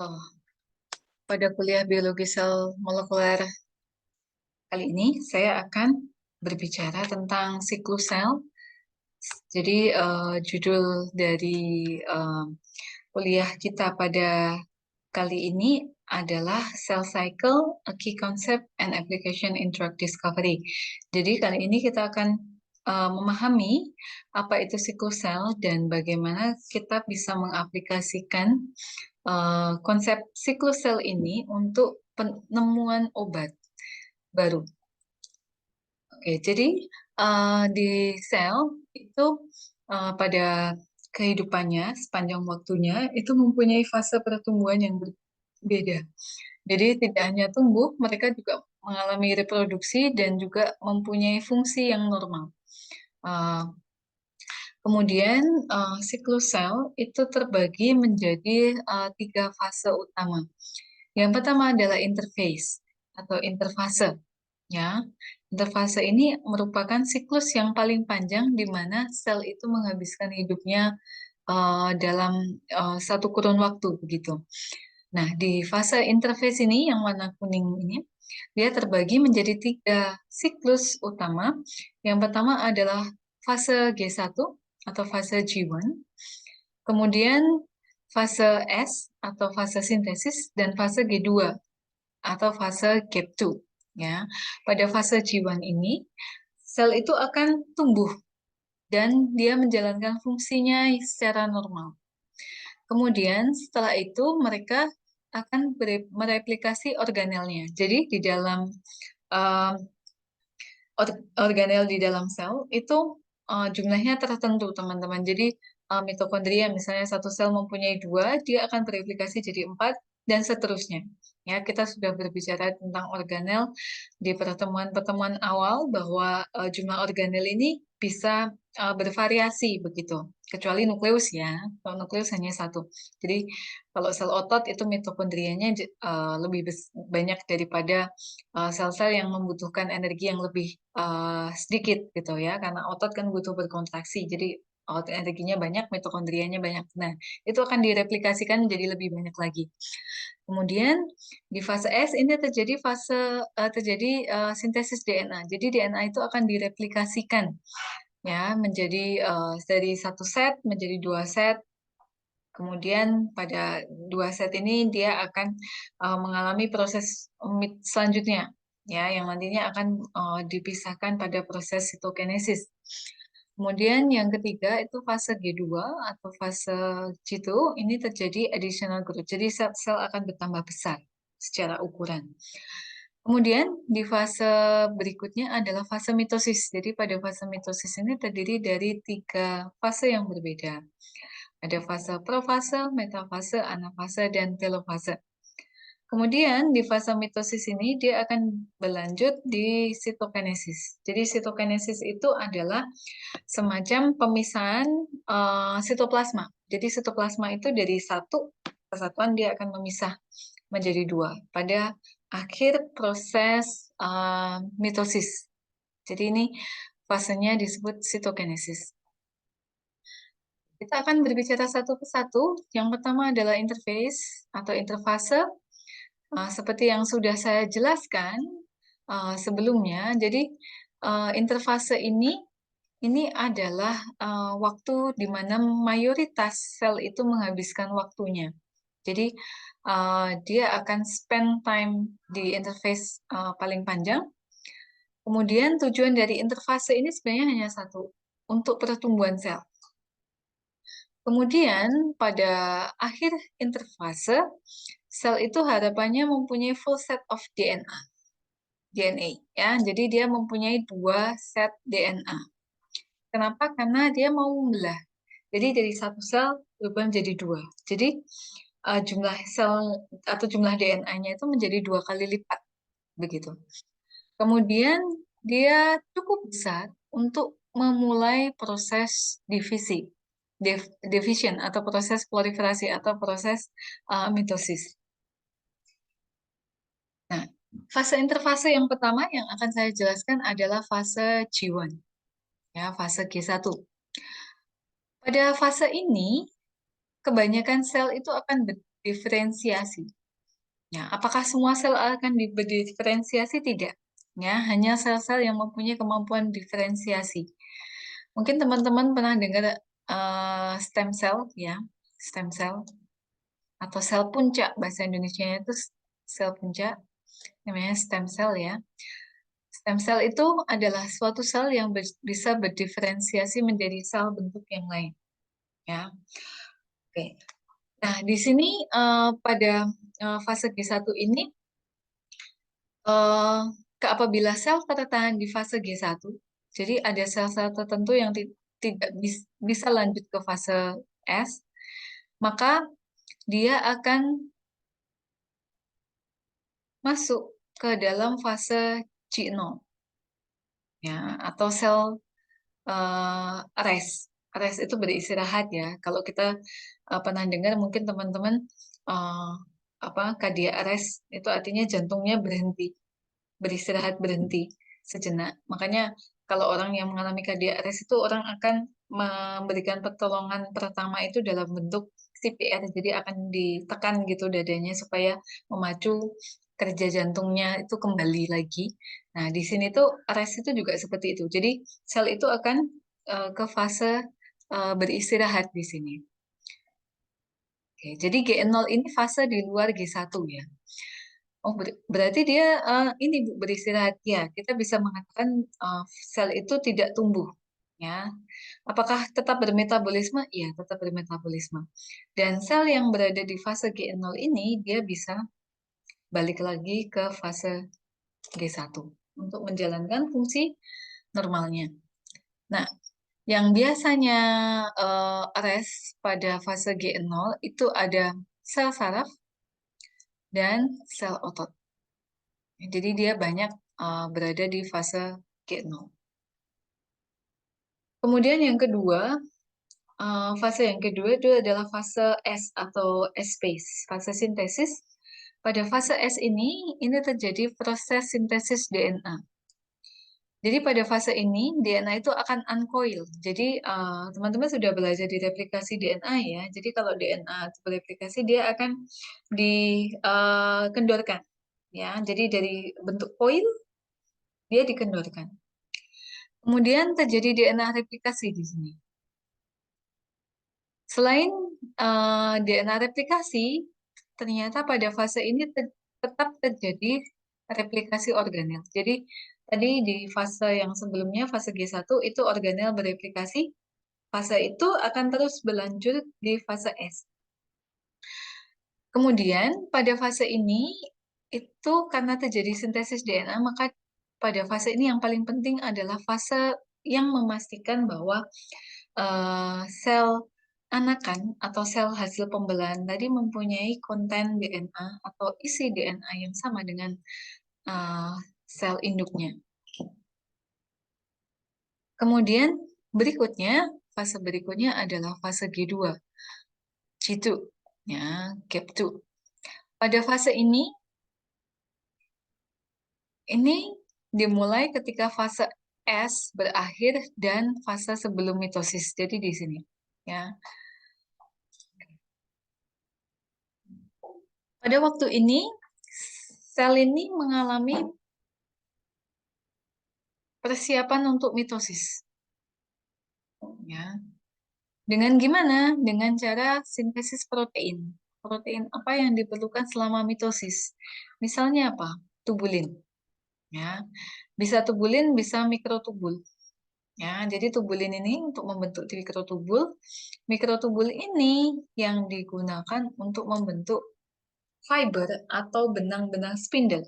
Oh, pada kuliah biologi sel molekuler kali ini saya akan berbicara tentang siklus sel. Jadi judul dari eh, kuliah kita pada kali ini adalah Cell Cycle, a Key Concept and Application in Drug Discovery. Jadi kali ini kita akan memahami apa itu siklus sel dan bagaimana kita bisa mengaplikasikan konsep siklus sel ini untuk penemuan obat baru. Oke, jadi di sel itu pada kehidupannya sepanjang waktunya itu mempunyai fase pertumbuhan yang berbeda. Jadi tidak hanya tumbuh, mereka juga mengalami reproduksi dan juga mempunyai fungsi yang normal. Uh, Kemudian siklus sel itu terbagi menjadi tiga fase utama. Yang pertama adalah interface atau interfase. Ya, interfase ini merupakan siklus yang paling panjang di mana sel itu menghabiskan hidupnya dalam satu kurun waktu begitu. Nah, di fase interface ini yang warna kuning ini, dia terbagi menjadi tiga siklus utama. Yang pertama adalah fase G1 atau fase G1, kemudian fase S atau fase sintesis, dan fase G2 atau fase gap 2. Ya, pada fase G1 ini, sel itu akan tumbuh dan dia menjalankan fungsinya secara normal. Kemudian setelah itu mereka akan mereplikasi organelnya. Jadi di dalam uh, organel di dalam sel itu jumlahnya tertentu, teman-teman. Jadi mitokondria misalnya satu sel mempunyai dua, dia akan bereplikasi jadi empat dan seterusnya. Ya, kita sudah berbicara tentang organel di pertemuan-pertemuan awal bahwa jumlah organel ini bisa bervariasi begitu, kecuali nukleus ya. Kalau nukleus hanya satu. Jadi kalau sel otot itu mitokondrianya lebih banyak daripada sel-sel yang membutuhkan energi yang lebih sedikit gitu ya, karena otot kan butuh berkontraksi, jadi energinya banyak, mitokondrianya banyak. Nah, itu akan direplikasikan menjadi lebih banyak lagi. Kemudian di fase S ini terjadi sintesis DNA. Jadi DNA itu akan direplikasikan ya menjadi dari satu set menjadi dua set. Kemudian pada dua set ini dia akan mengalami proses selanjutnya, ya, yang nantinya akan dipisahkan pada proses sitokinesis. Kemudian yang ketiga itu fase G2 atau fase G2 ini terjadi additional growth. Jadi sel-sel akan bertambah besar secara ukuran. Kemudian di fase berikutnya adalah fase mitosis. Jadi pada fase mitosis ini terdiri dari tiga fase yang berbeda. Ada fase profase, metafase, anafase, dan telofase. Kemudian di fase mitosis ini dia akan berlanjut di sitokinesis. Jadi sitokinesis itu adalah semacam pemisahan sitoplasma. Jadi sitoplasma itu dari satu kesatuan dia akan memisah menjadi dua pada akhir proses mitosis. Jadi ini fasenya disebut sitokinesis. Kita akan berbicara satu persatu. Yang pertama adalah interface atau interfase. Seperti yang sudah saya jelaskan sebelumnya, jadi interfase ini adalah waktu di mana mayoritas sel itu menghabiskan waktunya. Jadi dia akan spend time di interface paling panjang. Kemudian tujuan dari interfase ini sebenarnya hanya satu, untuk pertumbuhan sel. Kemudian pada akhir interfase, sel itu harapannya mempunyai full set of DNA, ya. Jadi dia mempunyai dua set DNA. Kenapa? Karena dia mau membelah. Jadi dari satu sel berubah menjadi dua. Jadi jumlah sel atau jumlah DNA-nya itu menjadi dua kali lipat, begitu. Kemudian dia cukup besar untuk memulai proses divisi, division atau proses proliferasi atau proses mitosis. Nah, fase interfase yang pertama yang akan saya jelaskan adalah fase G1, ya, fase G1. Pada fase ini, kebanyakan sel itu akan diferensiasi. Ya, apakah semua sel akan berdiferensiasi? Tidak. Ya, hanya sel-sel yang mempunyai kemampuan diferensiasi. Mungkin teman-teman pernah dengar stem cell, ya, stem cell atau sel puncak bahasa Indonesia itu sel puncak, namanya stem cell ya. Stem cell itu adalah suatu sel yang bisa berdiferensiasi menjadi sel bentuk yang lain, ya. Oke. Nah, di sini pada fase G1 ini eh apabila sel tertahan di fase G1, jadi ada sel-sel tertentu yang tidak bisa lanjut ke fase S, maka dia akan masuk ke dalam fase G0, ya, atau sel rest. Rest itu beristirahat ya. Kalau kita pernah dengar mungkin teman-teman eh, apa cardiac arrest itu artinya jantungnya berhenti, beristirahat, berhenti sejenak. Makanya kalau orang yang mengalami cardiac arrest itu orang akan memberikan pertolongan pertama itu dalam bentuk CPR. Jadi akan ditekan gitu dadanya supaya memacu kerja jantungnya itu kembali lagi. Nah, di sini tuh arrest itu juga seperti itu. Jadi sel itu akan ke fase beristirahat di sini. Oke, jadi G0 ini fase di luar G1 ya. Oh, berarti dia ini Bu, beristirahat ya. Kita bisa mengatakan sel itu tidak tumbuh, ya. Apakah tetap bermetabolisme? Iya, tetap bermetabolisme. Dan sel yang berada di fase G0 ini dia bisa balik lagi ke fase G1 untuk menjalankan fungsi normalnya. Nah, yang biasanya rest pada fase G0 itu ada sel saraf dan sel otot. Jadi dia banyak berada di fase G0. Kemudian yang kedua, fase yang kedua itu adalah fase S atau S-phase, fase sintesis. Pada fase S ini terjadi proses sintesis DNA. Jadi pada fase ini DNA itu akan uncoil. Jadi teman-teman sudah belajar di replikasi DNA ya. Jadi kalau DNA itu bereplikasi dia akan dikendorkan. Ya, jadi dari bentuk coil dia dikendorkan. Kemudian terjadi DNA replikasi di sini. Selain DNA replikasi, ternyata pada fase ini tetap terjadi replikasi organel. Jadi tadi di fase yang sebelumnya, fase G1 itu organel bereplikasi, fase itu akan terus berlanjut di fase S. Kemudian pada fase ini itu karena terjadi sintesis DNA, maka pada fase ini yang paling penting adalah fase yang memastikan bahwa sel anakan atau sel hasil pembelahan tadi mempunyai konten DNA atau isi DNA yang sama dengan uh, sel induknya. Kemudian fase berikutnya adalah fase G2, G2, ya, gap 2. Pada fase ini dimulai ketika fase S berakhir dan fase sebelum mitosis. Jadi di sini, ya. Pada waktu ini, sel ini mengalami persiapan untuk mitosis. Ya. Dengan gimana? Dengan cara sintesis protein. Protein apa yang diperlukan selama mitosis? Misalnya apa? Tubulin. Ya. Bisa tubulin, bisa mikrotubul. Ya, jadi tubulin ini untuk membentuk mikrotubul. Mikrotubul ini yang digunakan untuk membentuk fiber atau benang-benang spindle.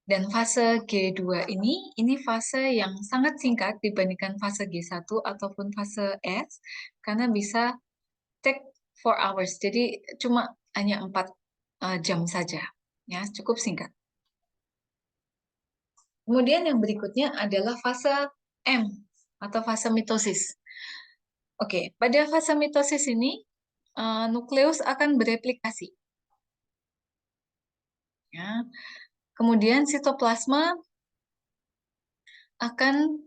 Dan fase G2 ini fase yang sangat singkat dibandingkan fase G1 ataupun fase S, karena bisa take 4 hours. Jadi cuma hanya 4 jam saja. Ya, cukup singkat. Kemudian yang berikutnya adalah fase M atau fase mitosis. Oke, pada fase mitosis ini nukleus akan bereplikasi. Ya. Kemudian sitoplasma akan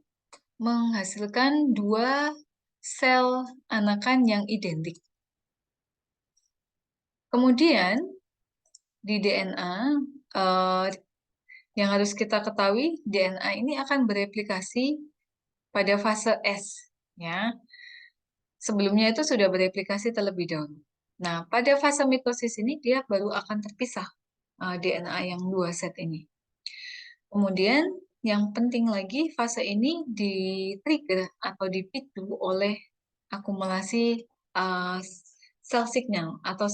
menghasilkan dua sel anakan yang identik. Kemudian di DNA yang harus kita ketahui, DNA ini akan bereplikasi pada fase S, ya. Sebelumnya itu sudah bereplikasi terlebih dahulu. Nah, pada fase mitosis ini dia baru akan terpisah DNA yang 2 set ini. Kemudian yang penting lagi fase ini di-trigger atau dipicu oleh akumulasi uh, sel signal atau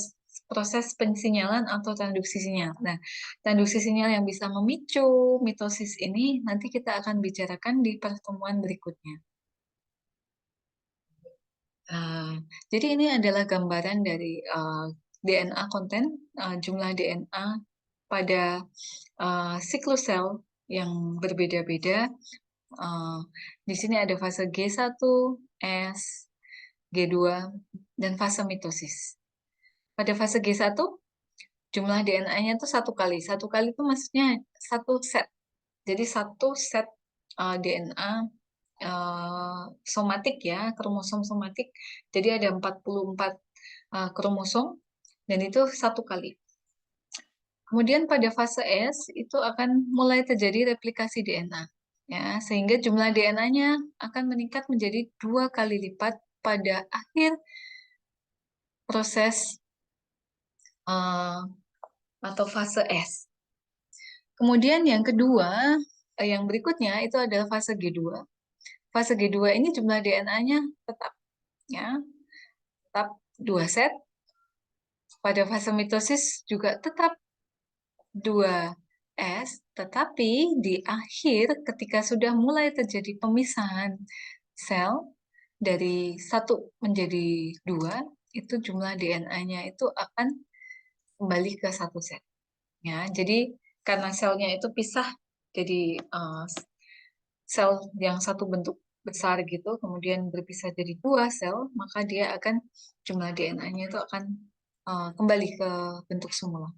proses pensinyalan atau transduksi sinyal. Nah, transduksi sinyal yang bisa memicu mitosis ini nanti kita akan bicarakan di pertemuan berikutnya. Jadi ini adalah gambaran dari DNA konten, jumlah DNA pada siklus sel yang berbeda-beda. Di sini ada fase G1, S, G2, dan fase mitosis. Pada fase G1, jumlah DNA-nya itu 1 kali. 1 kali itu maksudnya 1 set. Jadi 1 set DNA somatik ya, kromosom somatik. Jadi ada 44 kromosom dan itu 1 kali. Kemudian pada fase S itu akan mulai terjadi replikasi DNA ya, sehingga jumlah DNA-nya akan meningkat menjadi 2 kali lipat pada akhir proses atau fase S. Kemudian yang kedua, yang berikutnya itu adalah fase G2. Fase G2 ini jumlah DNA-nya tetap ya, tetap 2 set. Pada fase mitosis juga tetap 2S, tetapi di akhir ketika sudah mulai terjadi pemisahan sel dari 1 menjadi 2, itu jumlah DNA-nya itu akan kembali ke 1 set. Ya, jadi karena selnya itu pisah jadi sel yang satu bentuk besar gitu, kemudian berpisah jadi 2 sel, maka dia akan jumlah DNA-nya itu akan kembali ke bentuk semula.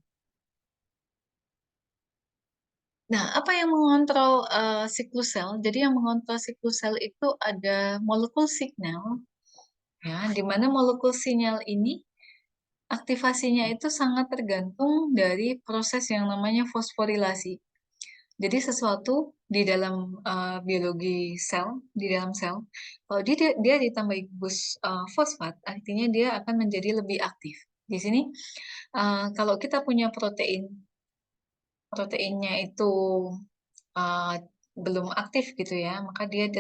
Nah, apa yang mengontrol siklus sel? Jadi yang mengontrol siklus sel itu ada molekul signal, ya, di mana molekul sinyal ini aktivasinya itu sangat tergantung dari proses yang namanya fosforilasi. Jadi sesuatu di dalam biologi sel, di dalam sel, kalau dia ditambahi gugus fosfat, artinya dia akan menjadi lebih aktif. Di sini kalau kita punya proteinnya itu uh, belum aktif gitu ya, maka dia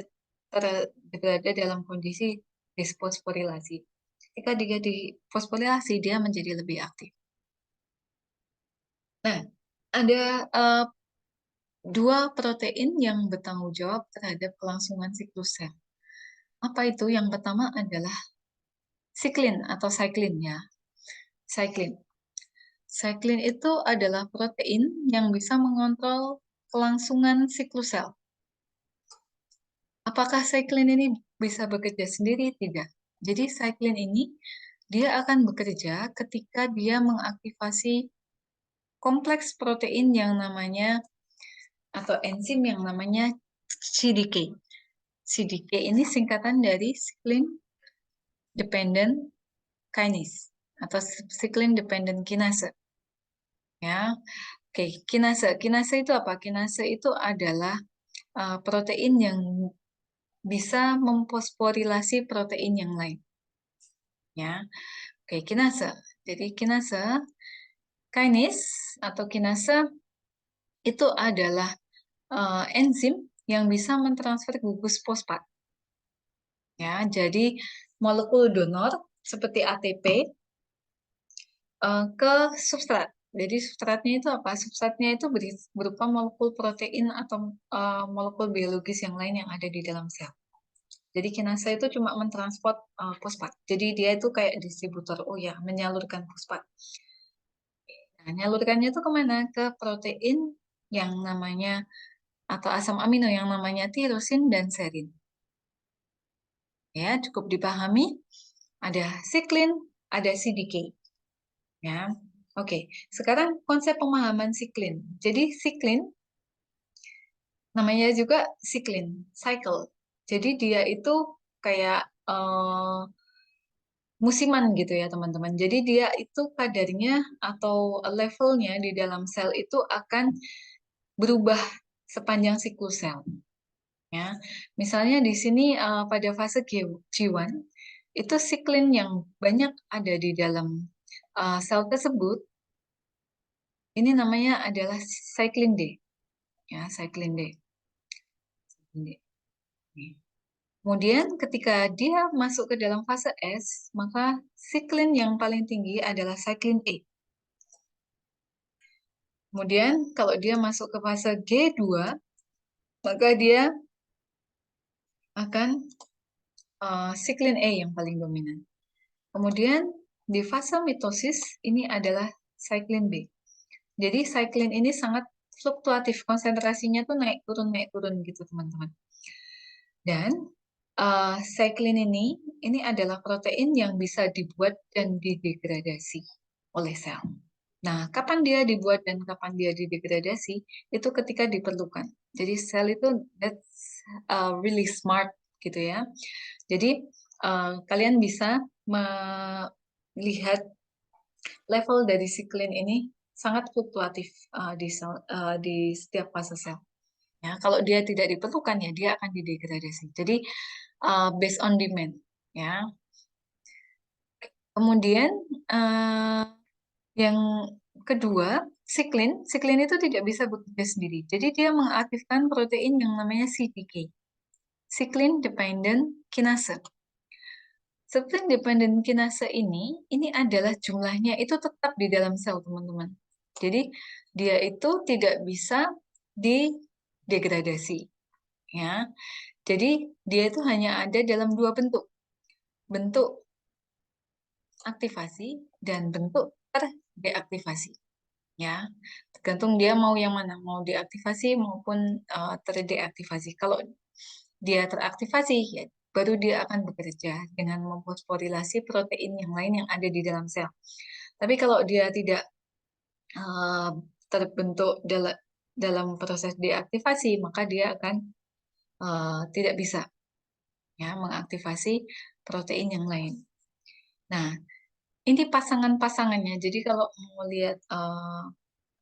berada dalam kondisi disfosforilasi. Ketika dia disfosforilasi, dia menjadi lebih aktif. Nah, ada 2 protein yang bertanggung jawab terhadap kelangsungan siklus sel. Apa itu? Yang pertama adalah siklin atau cyclin ya. Cyclin. Cyclin itu adalah protein yang bisa mengontrol kelangsungan siklus sel. Apakah cyclin ini bisa bekerja sendiri? Tidak. Jadi cyclin ini dia akan bekerja ketika dia mengaktifasi kompleks protein yang namanya atau enzim yang namanya CDK. CDK ini singkatan dari cyclin dependent kinase atau cyclin dependent kinase. Ya. Oke, kinase. Kinase itu apa? Kinase itu adalah protein yang bisa memfosforilasi protein yang lain. Ya. Oke, kinase. Jadi kinase, kinase atau kinase itu adalah enzim yang bisa mentransfer gugus fosfat. Ya, jadi molekul donor seperti ATP ke substrat. Jadi substratnya itu apa? Substratnya itu berupa molekul protein atau molekul biologis yang lain yang ada di dalam sel. Jadi kinase itu cuma mentransport fosfat. Jadi dia itu kayak distributor, oh ya, menyalurkan fosfat. Nah, nyalurkannya itu kemana? Ke protein yang namanya, atau asam amino yang namanya tirosin dan serin. Ya, cukup dipahami. Ada siklin, ada CDK. Ya, oke. Sekarang konsep pemahaman siklin. Jadi siklin namanya juga siklin, cycle. Jadi dia itu kayak musiman gitu ya teman-teman. Jadi dia itu kadarnya atau levelnya di dalam sel itu akan berubah sepanjang siklus sel. Ya, misalnya di sini pada fase G1 itu siklin yang banyak ada di dalam sel tersebut ini namanya adalah cyclin D, ya cyclin D. Kemudian ketika dia masuk ke dalam fase S, maka siklin yang paling tinggi adalah cyclin E. Kemudian kalau dia masuk ke fase G2, maka dia akan siklin E yang paling dominan. Kemudian di fase mitosis ini adalah cyclin B. Jadi cyclin ini sangat fluktuatif, konsentrasinya tuh naik turun gitu teman-teman. Dan cyclin ini adalah protein yang bisa dibuat dan didegradasi oleh sel. Nah, kapan dia dibuat dan kapan dia didegradasi, itu ketika diperlukan. Jadi sel itu that's really smart gitu ya. Jadi kalian bisa melihat level dari siklin ini sangat fluktuatif di setiap fase sel. Ya, kalau dia tidak diperlukan ya dia akan didegradasi. Jadi based on demand ya. Kemudian yang kedua, siklin itu tidak bisa bekerja sendiri. Jadi dia mengaktifkan protein yang namanya CDK, Cyclin Dependent Kinase. Cyclin Dependent Kinase ini adalah jumlahnya itu tetap di dalam sel, teman-teman. Jadi dia itu tidak bisa didegradasi. Ya. Jadi dia itu hanya ada dalam dua bentuk. Bentuk aktivasi dan bentuk terdeaktivasi. Ya, tergantung dia mau yang mana, mau deaktivasi maupun terdeaktivasi. Kalau dia teraktivasi, ya baru dia akan bekerja dengan memfosforilasi protein yang lain yang ada di dalam sel. Tapi kalau dia tidak terbentuk dalam proses deaktivasi, maka dia akan tidak bisa ya mengaktifasi protein yang lain. Nah, ini pasangan-pasangannya. Jadi kalau mau lihat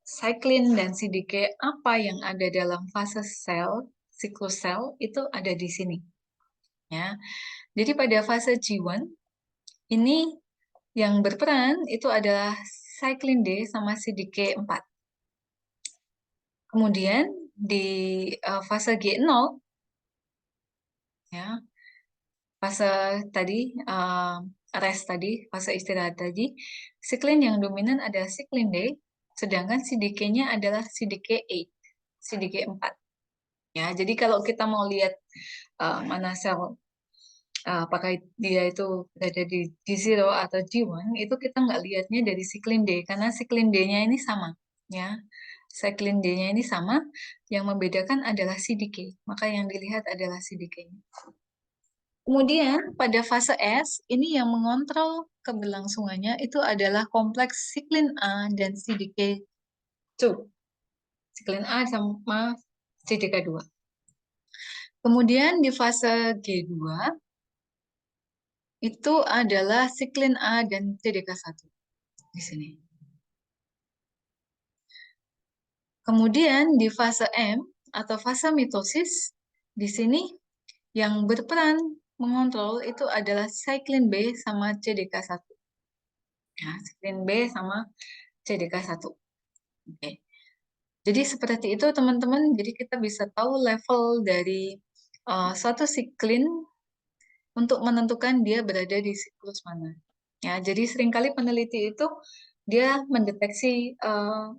cyclin dan CDK apa yang ada dalam fase sel, siklus sel itu ada di sini. Ya. Jadi pada fase G1 ini yang berperan itu adalah cyclin D sama CDK4. Kemudian di fase G0 ya, fase tadi rest tadi, fase istirahat tadi, siklin yang dominan adalah siklin D, sedangkan CDK-nya adalah CDK8, CDK4. Ya, jadi kalau kita mau lihat mana sel apakah dia itu berada di G0 atau G1, itu kita nggak lihatnya dari siklin D, karena siklin D-nya ini sama. Ya, siklin D-nya ini sama, yang membedakan adalah CDK, maka yang dilihat adalah CDK-nya. Kemudian pada fase S, ini yang mengontrol keberlangsungannya itu adalah kompleks siklin A dan CDK2. Siklin A sama CDK2. Kemudian di fase G2, itu adalah siklin A dan CDK1 di sini. Kemudian di fase M atau fase mitosis, di sini yang berperan mengontrol itu adalah siklin B sama CDK1. Ya, siklin B sama CDK1. Oke. Jadi seperti itu teman-teman. Jadi kita bisa tahu level dari suatu siklin untuk menentukan dia berada di siklus mana. Ya, jadi seringkali peneliti itu dia mendeteksi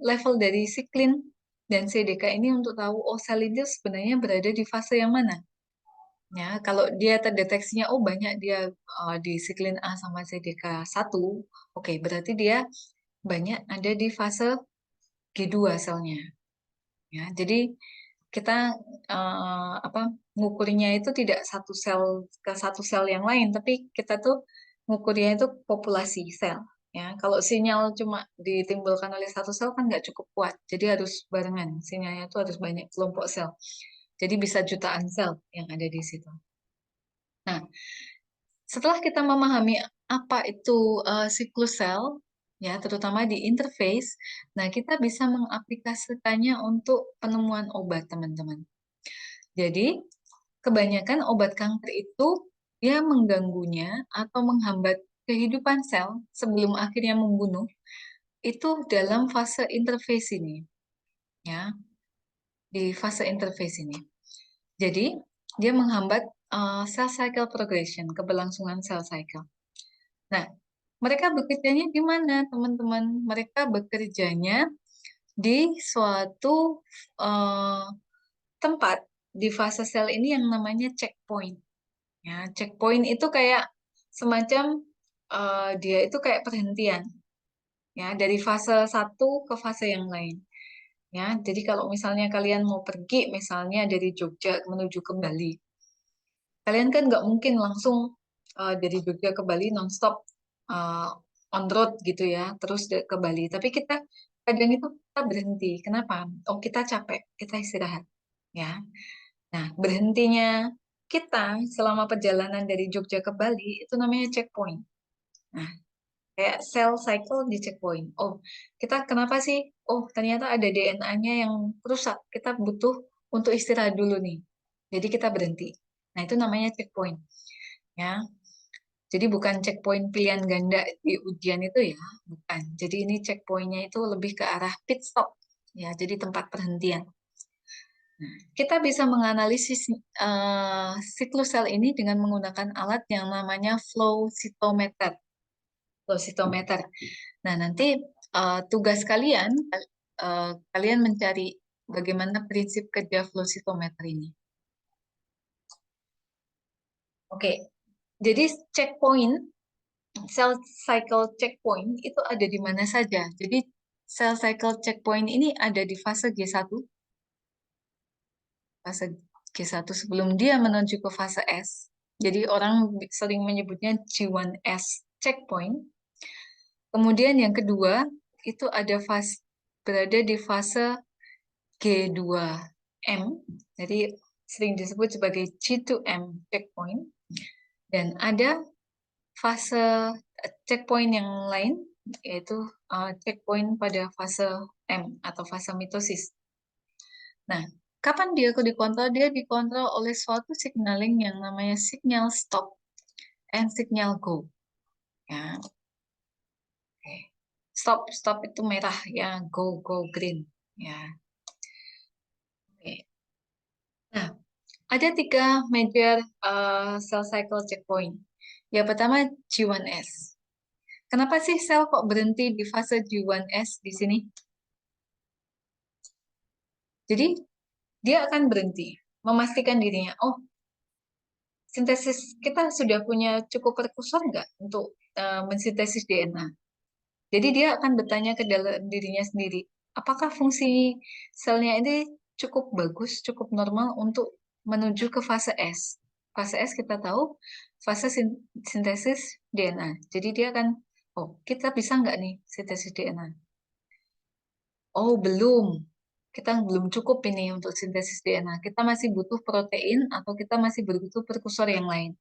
level dari siklin dan CDK ini untuk tahu oh sel ini sebenarnya berada di fase yang mana. Ya, kalau dia terdeteksinya oh banyak dia di siklin A sama CDK1, oke, berarti dia banyak ada di fase G2 selnya. Ya, jadi kita ngukurnya itu tidak satu sel ke satu sel yang lain, tapi kita tuh ngukurnya itu populasi sel. Ya, kalau sinyal cuma ditimbulkan oleh satu sel kan nggak cukup kuat, jadi harus barengan. Sinyalnya itu harus banyak kelompok sel. Jadi bisa jutaan sel yang ada di situ. Nah, setelah kita memahami apa itu siklus sel, ya, terutama di interface. Nah, kita bisa mengaplikasikannya untuk penemuan obat, teman-teman. Jadi, kebanyakan obat kanker itu dia mengganggunya atau menghambat kehidupan sel sebelum akhirnya membunuh itu dalam fase interface ini, ya, di fase interface ini. Jadi, dia menghambat cell cycle progression, keberlangsungan cell cycle. Nah, mereka bekerjanya di mana, teman-teman? Mereka bekerjanya di suatu eh, tempat di fase sel ini yang namanya checkpoint. Ya, checkpoint itu kayak semacam dia itu kayak perhentian, ya, dari fase satu ke fase yang lain. Ya, jadi kalau misalnya kalian mau pergi, misalnya dari Jogja menuju ke Bali, kalian kan nggak mungkin langsung dari Jogja ke Bali nonstop uh, on road gitu ya, terus ke Bali. Tapi kita kadang itu kita berhenti. Kenapa? Oh, kita capek, kita istirahat. Ya, nah berhentinya kita selama perjalanan dari Jogja ke Bali itu namanya checkpoint. Nah, kayak cell cycle di checkpoint. Oh, kita kenapa sih? Oh, ternyata ada DNA-nya yang rusak. Kita butuh untuk istirahat dulu nih. Jadi kita berhenti. Nah, itu namanya checkpoint. Ya, jadi bukan checkpoint pilihan ganda di ujian itu ya, bukan. Jadi ini checkpointnya itu lebih ke arah pit stop. Ya, jadi tempat perhentian. Nah, kita bisa menganalisis siklus sel ini dengan menggunakan alat yang namanya flow cytometer. Flow cytometer. Nah, nanti tugas kalian, kalian mencari bagaimana prinsip kerja flow cytometer ini. Oke, jadi checkpoint, cell cycle checkpoint itu ada di mana saja. Jadi cell cycle checkpoint ini ada di fase G1, fase G1 sebelum dia menuju ke fase S. Jadi orang sering menyebutnya G1S checkpoint. Kemudian yang kedua itu ada fase berada di fase G2M, jadi sering disebut sebagai G2M checkpoint, dan ada fase checkpoint yang lain, yaitu checkpoint pada fase M atau fase mitosis. Nah, kapan dia dikontrol? Dia dikontrol oleh suatu signaling yang namanya signal stop and signal go. Ya, oke. Stop, stop itu merah ya, go, go green. Ya, oke. Nah, ada tiga major cell cycle checkpoint. Yang pertama G1S. Kenapa sih sel kok berhenti di fase G1S di sini? Jadi dia akan berhenti, memastikan dirinya, oh sintesis kita sudah punya cukup prekursor nggak untuk mensintesis DNA. Jadi dia akan bertanya ke dalam dirinya sendiri, apakah fungsi selnya ini cukup bagus, cukup normal untuk menuju ke fase S. Fase S kita tahu fase sintesis DNA. Jadi dia akan, oh kita bisa nggak nih sintesis DNA? Oh belum, kita belum cukup ini untuk sintesis DNA. Kita masih butuh protein atau kita masih butuh prekursor yang lain.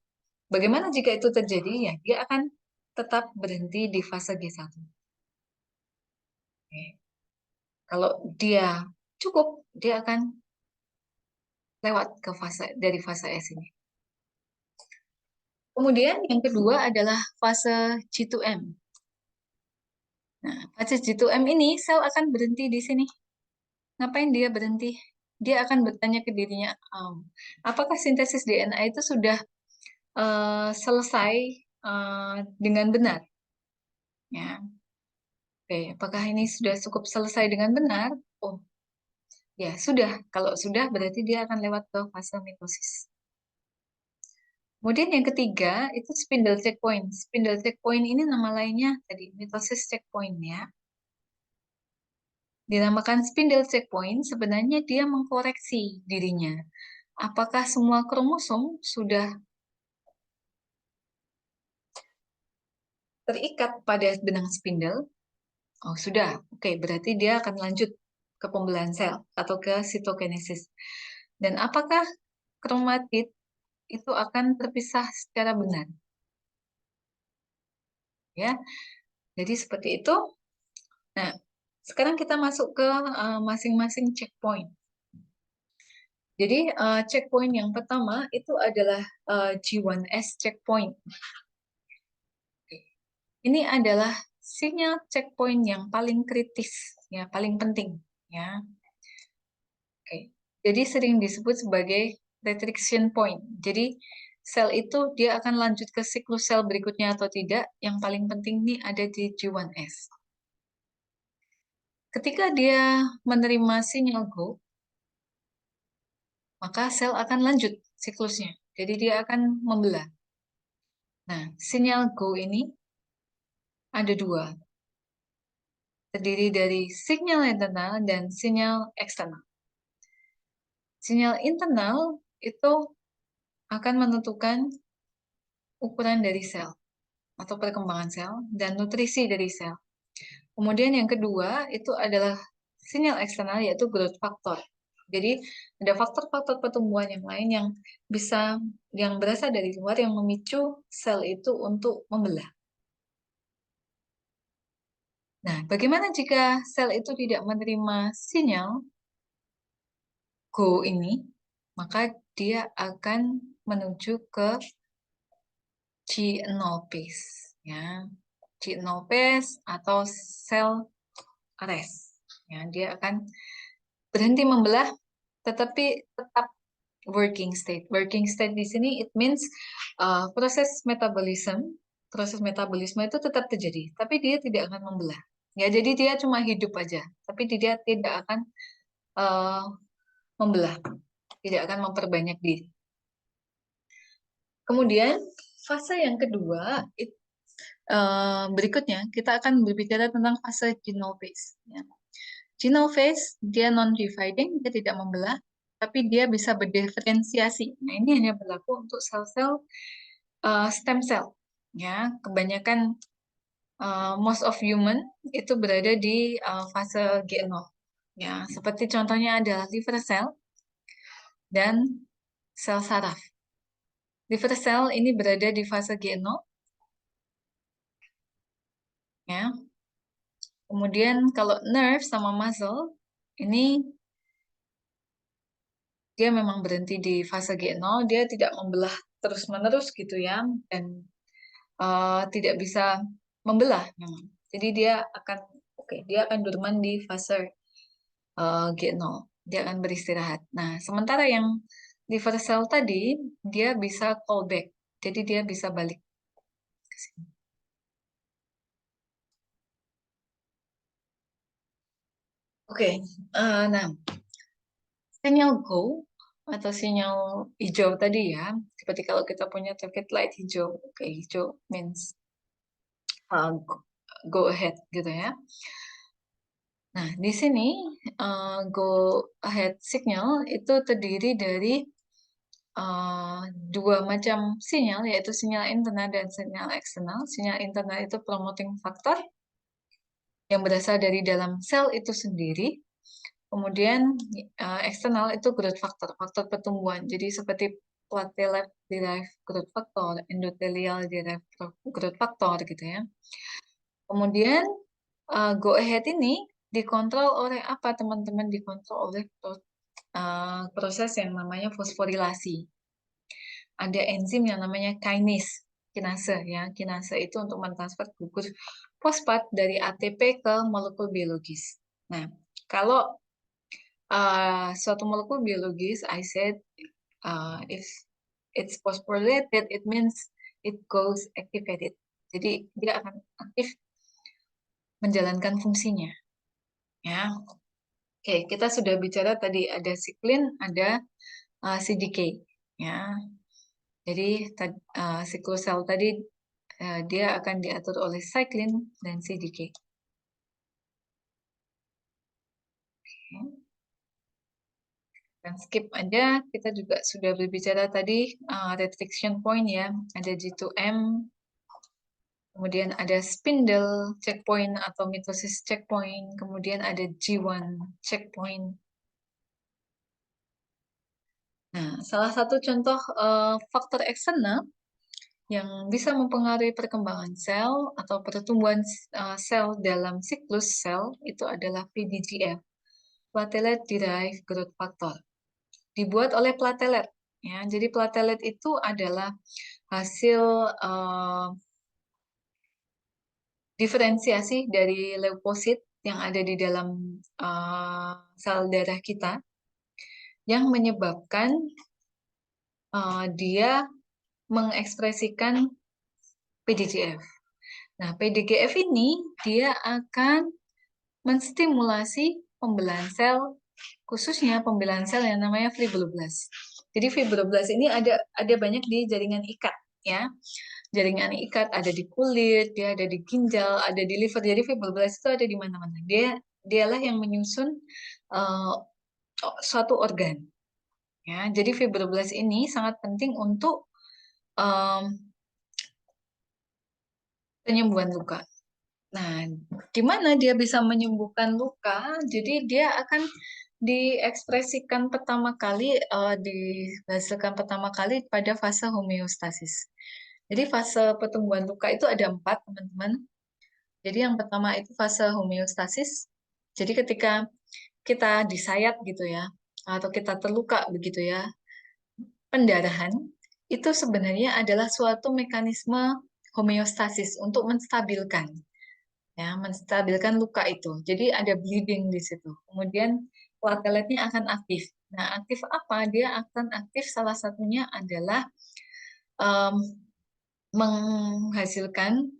Bagaimana jika itu terjadi? Ya, dia akan tetap berhenti di fase G1. Oke. Kalau dia cukup, dia akan lewat ke fase dari fase S ini. Kemudian yang kedua adalah fase G2M. Nah, fase G2M ini sel akan berhenti di sini. Ngapain dia berhenti? Dia akan bertanya ke dirinya, apakah sintesis DNA itu sudah selesai dengan benar? Ya, oke. Apakah ini sudah cukup selesai dengan benar? Oh, ya, sudah. Kalau sudah, berarti dia akan lewat ke fase mitosis. Kemudian yang ketiga, itu spindle checkpoint. Spindle checkpoint ini nama lainnya tadi, mitosis checkpoint ya. Dinamakan spindle checkpoint, sebenarnya dia mengkoreksi dirinya. Apakah semua kromosom sudah terikat pada benang spindle? Oh, sudah. Oke, berarti dia akan lanjut ke pembelahan sel atau ke sitokinesis. Dan apakah kromatid itu akan terpisah secara benar? ya. Jadi seperti itu. Nah, sekarang kita masuk ke masing-masing checkpoint. Jadi checkpoint yang pertama itu adalah G1S checkpoint. Ini adalah sinyal checkpoint yang paling kritis, ya, paling penting, ya. Oke. Jadi sering disebut sebagai restriction point. Jadi sel itu dia akan lanjut ke siklus sel berikutnya atau tidak. Yang paling penting ini ada di G1S. Ketika dia menerima sinyal go, maka sel akan lanjut siklusnya. Jadi dia akan membelah. Nah, sinyal go ini ada dua. Terdiri dari sinyal internal dan sinyal eksternal. Sinyal internal itu akan menentukan ukuran dari sel atau perkembangan sel dan nutrisi dari sel. Kemudian yang kedua itu adalah sinyal eksternal yaitu growth factor. Jadi ada faktor-faktor pertumbuhan yang lain yang berasal dari luar yang memicu sel itu untuk membelah. Nah, bagaimana jika sel itu tidak menerima sinyal go ini? Maka dia akan menuju ke G0 phase, ya. G0 phase atau cell arrest. Ya, dia akan berhenti membelah, tetapi tetap working state. Working state di sini it means proses metabolisme itu tetap terjadi, tapi dia tidak akan membelah. Ya, jadi dia cuma hidup aja, tapi dia tidak akan membelah, tidak akan memperbanyak diri. Kemudian fase yang kedua berikutnya kita akan berbicara tentang fase G0 phase. Ya. G0 phase dia non-dividing, dia tidak membelah, tapi dia bisa berdiferensiasi. Nah, ini hanya berlaku untuk sel-sel stem cell. Ya, kebanyakan most of human itu berada di fase G0. Ya, seperti contohnya adalah liver cell dan sel saraf. Liver cell ini berada di fase G0. Ya. Kemudian kalau nerve sama muscle ini dia memang berhenti di fase G0, dia tidak membelah terus-menerus gitu ya, dan tidak bisa membelah memang. Jadi dia akan dorman di fase G0, dia akan beristirahat. Nah, sementara yang liver cell tadi, dia bisa callback, jadi dia bisa balik ke sini. Oke, nah, sinyal go atau sinyal hijau tadi ya, seperti kalau kita punya traffic light hijau, oke, hijau means go ahead gitu ya. Nah, di sini go ahead signal itu terdiri dari dua macam sinyal, yaitu sinyal internal dan sinyal eksternal. Sinyal internal itu promoting factor yang berasal dari dalam sel itu sendiri. Kemudian eksternal itu growth factor, faktor pertumbuhan. Jadi seperti platelet derived growth factor, endothelial derived growth factor gitu ya. Kemudian go ahead ini dikontrol oleh apa teman-teman? Dikontrol oleh proses yang namanya fosforilasi. Ada enzim yang namanya kinase ya. Kinase itu untuk mentransfer gugus fosfat dari ATP ke molekul biologis. Nah, kalau suatu molekul biologis, I said if it's phosphorylated, it means it goes activated. Jadi dia akan aktif menjalankan fungsinya. Ya, oke, kita sudah bicara tadi ada siklin, ada CDK. Ya, jadi siklus sel tadi dia akan diatur oleh siklin dan CDK. Dan skip aja, kita juga sudah berbicara tadi restriction point ya, ada G2M, kemudian ada spindle checkpoint atau mitosis checkpoint, kemudian ada G1 checkpoint. Nah, salah satu contoh faktor eksternal yang bisa mempengaruhi perkembangan sel atau pertumbuhan sel dalam siklus sel itu adalah PDGF, Platelet Derived Growth Factor. Dibuat oleh platelet, ya. Jadi platelet itu adalah hasil diferensiasi dari leukosit yang ada di dalam sel darah kita yang menyebabkan dia mengekspresikan PDGF. Nah, PDGF ini dia akan menstimulasi pembelahan sel, khususnya pembelahan sel yang namanya fibroblast. Jadi fibroblast ini ada banyak di jaringan ikat, ya. Jaringan ikat ada di kulit, dia ada di ginjal, ada di liver. Jadi fibroblast itu ada di mana-mana. Dialah yang menyusun uh, suatu organ. Ya, jadi fibroblast ini sangat penting untuk um, penyembuhan luka. Nah, gimana dia bisa menyembuhkan luka? Jadi dia akan diekspresikan pertama kali, dihasilkan pertama kali pada fase homeostasis. Jadi fase pertumbuhan luka itu ada 4, teman-teman. Jadi yang pertama itu fase homeostasis. Jadi ketika kita disayat gitu ya, atau kita terluka begitu ya, pendarahan itu sebenarnya adalah suatu mekanisme homeostasis untuk menstabilkan, ya, menstabilkan luka itu. Jadi ada bleeding di situ. Kemudian plateletnya akan aktif. Nah, aktif apa? Dia akan aktif, salah satunya adalah um, menghasilkan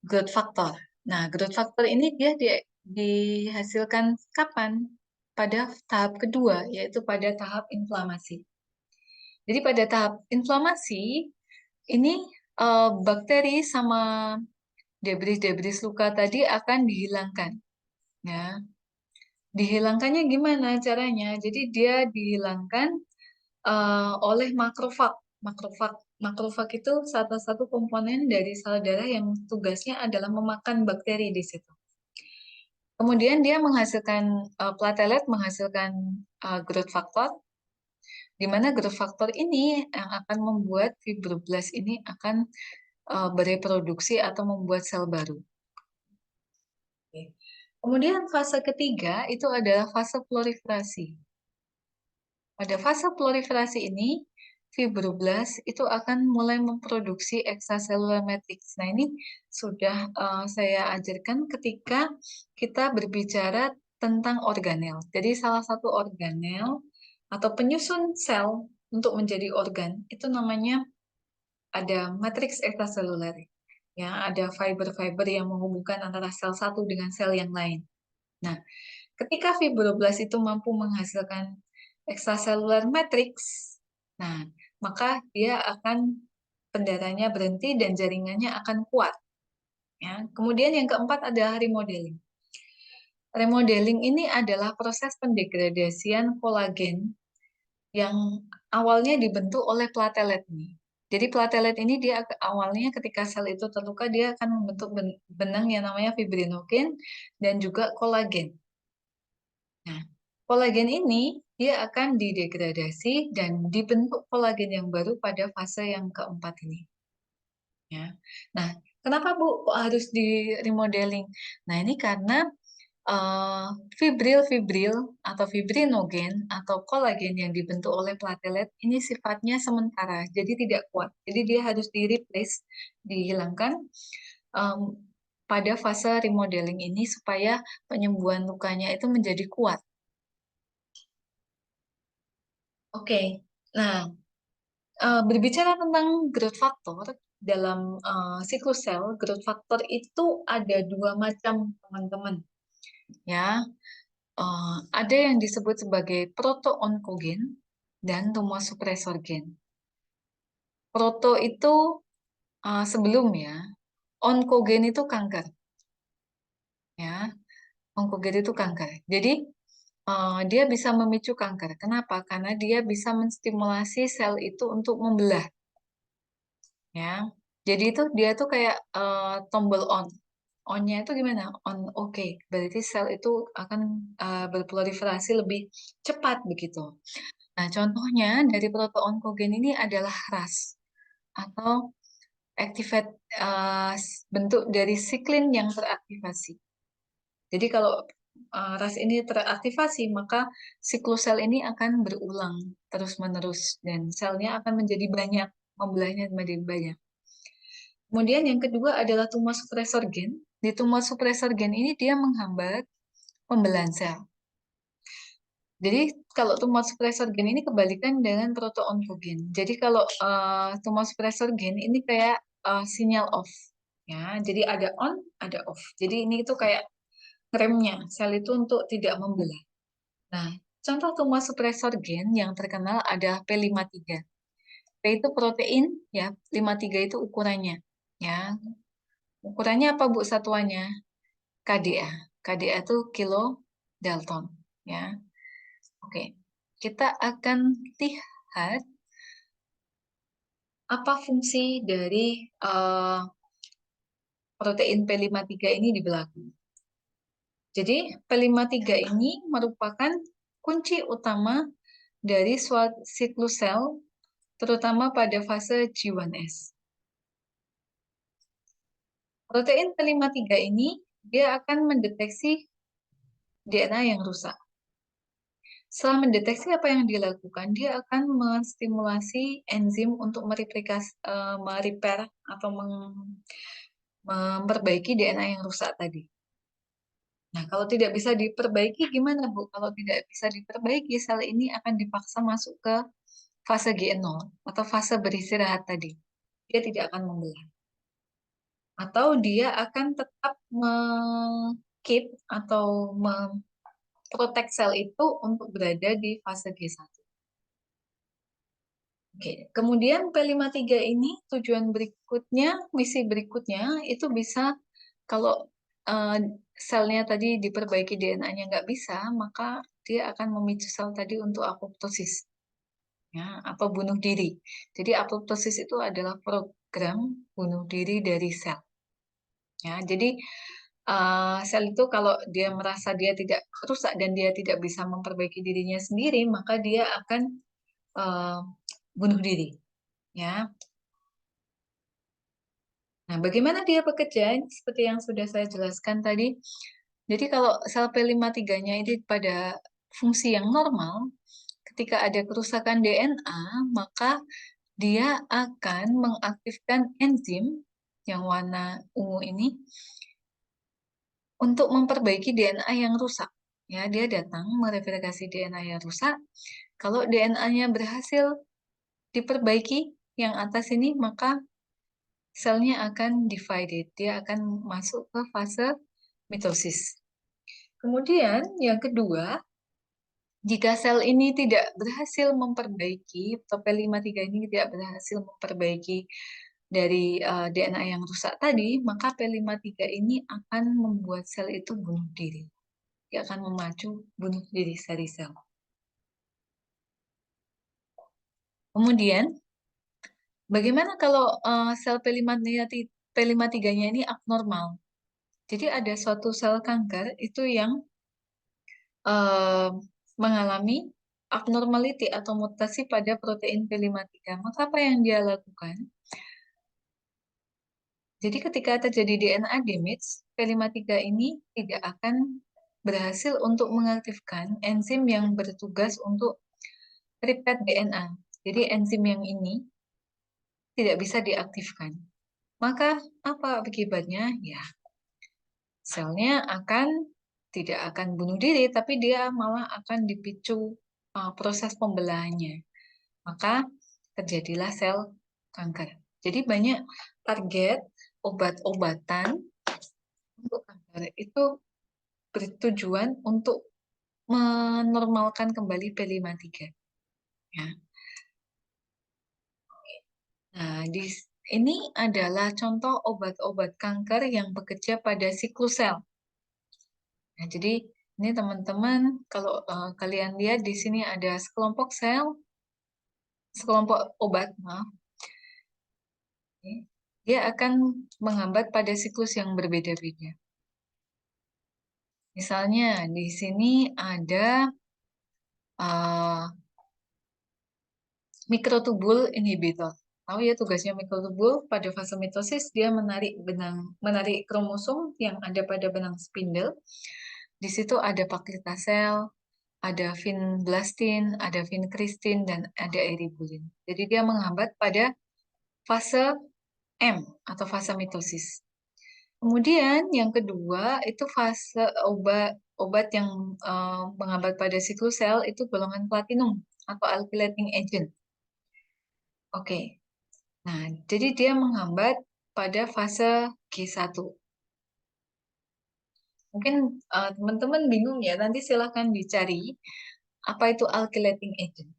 growth factor. Nah, growth factor ini dia dihasilkan kapan? Pada tahap kedua, yaitu pada tahap inflamasi. Jadi pada tahap inflamasi, ini bakteri sama debris-debris luka tadi akan dihilangkan. Ya, dihilangkannya gimana caranya? Jadi dia dihilangkan oleh makrofag. Makrofag itu salah satu komponen dari sel darah yang tugasnya adalah memakan bakteri di situ. Kemudian dia menghasilkan platelet, menghasilkan growth factor, di mana growth factor ini yang akan membuat fibroblast ini akan bereproduksi atau membuat sel baru. Kemudian fase ketiga itu adalah fase proliferasi. Pada fase proliferasi ini, fibroblast itu akan mulai memproduksi extracellular matrix. Nah, ini sudah saya ajarkan ketika kita berbicara tentang organel. Jadi salah satu organel atau penyusun sel untuk menjadi organ itu namanya ada matriks ekstraseluler. Ya, ada fiber-fiber yang menghubungkan antara sel satu dengan sel yang lain. Nah, ketika fibroblast itu mampu menghasilkan extracellular matrix, nah, maka dia akan pendarahannya berhenti dan jaringannya akan kuat. Ya. Kemudian yang keempat adalah remodeling. Remodeling ini adalah proses pendegradasian kolagen yang awalnya dibentuk oleh platelet nih. Jadi platelet ini dia awalnya ketika sel itu terluka dia akan membentuk benang yang namanya fibrinogen dan juga kolagen. Nah, kolagen ini dia akan didegradasi dan dibentuk kolagen yang baru pada fase yang keempat ini. Ya. Nah, kenapa Bu kok harus di remodeling? Nah, ini karena fibril-fibril atau fibrinogen atau kolagen yang dibentuk oleh platelet ini sifatnya sementara, jadi tidak kuat. Jadi dia harus di-replace, dihilangkan um, pada fase remodeling ini supaya penyembuhan lukanya itu menjadi kuat. Oke, nah berbicara tentang growth factor dalam siklus sel, growth factor itu ada 2 macam, teman-teman. Ya, ada yang disebut sebagai proto-onkogen dan tumor-supresor gen. Proto itu sebelum ya, onkogen itu kanker. Ya, onkogen itu kanker. Jadi dia bisa memicu kanker. Kenapa? Karena dia bisa menstimulasi sel itu untuk membelah. Ya, jadi itu dia tuh kayak tombol on. On-nya itu gimana? On, oke. Berarti sel itu akan berproliferasi lebih cepat begitu. Nah, contohnya dari protoonkogen ini adalah RAS atau activate bentuk dari siklin yang teraktivasi. Jadi kalau RAS ini teraktivasi, maka siklus sel ini akan berulang terus-menerus dan selnya akan menjadi banyak, membelahnya menjadi banyak. Kemudian yang kedua adalah tumor suppressor gen. Di tumor suppressor gen ini dia menghambat pembelahan sel. Jadi kalau tumor suppressor gen ini kebalikan dengan proto-oncogen. Jadi kalau tumor suppressor gen ini kayak sinyal off, ya. Jadi ada on, ada off. Jadi ini itu kayak remnya sel itu untuk tidak membelah. Nah, contoh tumor suppressor gen yang terkenal ada P53. P itu protein, ya. 53 itu ukurannya, ya. Ukurannya apa Bu satuannya? KDA. KDA itu kilo Dalton, ya. Oke, kita akan lihat apa fungsi dari protein P53 ini di belakang. Jadi P53 ini merupakan kunci utama dari suatu siklus sel, terutama pada fase G1S. Protein P53 ini dia akan mendeteksi DNA yang rusak. Setelah mendeteksi apa yang dilakukan, dia akan menstimulasi enzim untuk merepair atau memperbaiki DNA yang rusak tadi. Nah, kalau tidak bisa diperbaiki gimana, Bu? Kalau tidak bisa diperbaiki, sel ini akan dipaksa masuk ke fase G0 atau fase beristirahat tadi. Dia tidak akan membelah. Atau dia akan tetap keep atau memprotek sel itu untuk berada di fase G1. Oke, kemudian P53 ini tujuan berikutnya, misi berikutnya itu bisa kalau eh, selnya tadi diperbaiki DNA-nya nggak bisa, maka dia akan memicu sel tadi untuk apoptosis, ya, atau bunuh diri. Jadi apoptosis itu adalah program bunuh diri dari sel. Ya, jadi sel itu kalau dia merasa dia tidak rusak dan dia tidak bisa memperbaiki dirinya sendiri, maka dia akan eh, bunuh diri. Ya, nah, bagaimana dia bekerja? Seperti yang sudah saya jelaskan tadi. Jadi kalau sel P53-nya ini pada fungsi yang normal, ketika ada kerusakan DNA, maka dia akan mengaktifkan enzim yang warna ungu ini untuk memperbaiki DNA yang rusak. Ya, dia datang mereplikasi DNA yang rusak. Kalau DNA-nya berhasil diperbaiki yang atas ini, maka selnya akan divided. Dia akan masuk ke fase mitosis. Kemudian yang kedua, jika sel ini tidak berhasil memperbaiki, atau P53 ini tidak berhasil memperbaiki dari DNA yang rusak tadi, maka P53 ini akan membuat sel itu bunuh diri. Dia akan memacu bunuh diri dari sel. Kemudian, bagaimana kalau sel P53-nya ini abnormal? Jadi ada suatu sel kanker itu yang eh, mengalami abnormality atau mutasi pada protein P53. Maka apa yang dia lakukan? Jadi ketika terjadi DNA damage, P53 ini tidak akan berhasil untuk mengaktifkan enzim yang bertugas untuk repair DNA. Jadi enzim yang ini tidak bisa diaktifkan. Maka apa akibatnya? Ya, selnya tidak akan bunuh diri, tapi dia malah akan dipicu proses pembelahannya. Maka terjadilah sel kanker. Jadi banyak target obat-obatan untuk kanker itu bertujuan untuk menormalkan kembali P53. Ya. Nah, ini adalah contoh obat-obat kanker yang bekerja pada siklus sel. Nah, jadi ini teman-teman, kalau kalian lihat di sini ada sekelompok sel, sekelompok obat, maaf. Dia akan menghambat pada siklus yang berbeda-beda. Misalnya di sini ada mikrotubul inhibitor. Tahu ya tugasnya mikrotubul pada fase mitosis dia menarik kromosom yang ada pada benang spindle. Di situ ada paklita sel, ada vinblastin, ada vinkristin, dan ada eribulin. Jadi dia menghambat pada fase M atau fase mitosis. Kemudian yang kedua itu fase obat yang menghambat pada siklus sel itu golongan platinum atau alkylating agent. Oke. Nah, jadi dia menghambat pada fase G1. Mungkin teman-teman bingung ya, nanti silahkan dicari apa itu alkylating agent.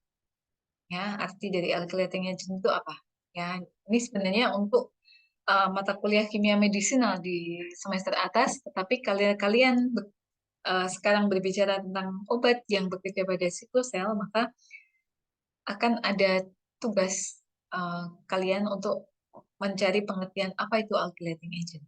Ya, arti dari alkylating agent itu apa? Ya, ini sebenarnya untuk mata kuliah kimia medisinal di semester atas, tetapi kalian sekarang berbicara tentang obat yang bekerja pada siklus sel, maka akan ada tugas kalian untuk mencari pengertian apa itu alkylating agent.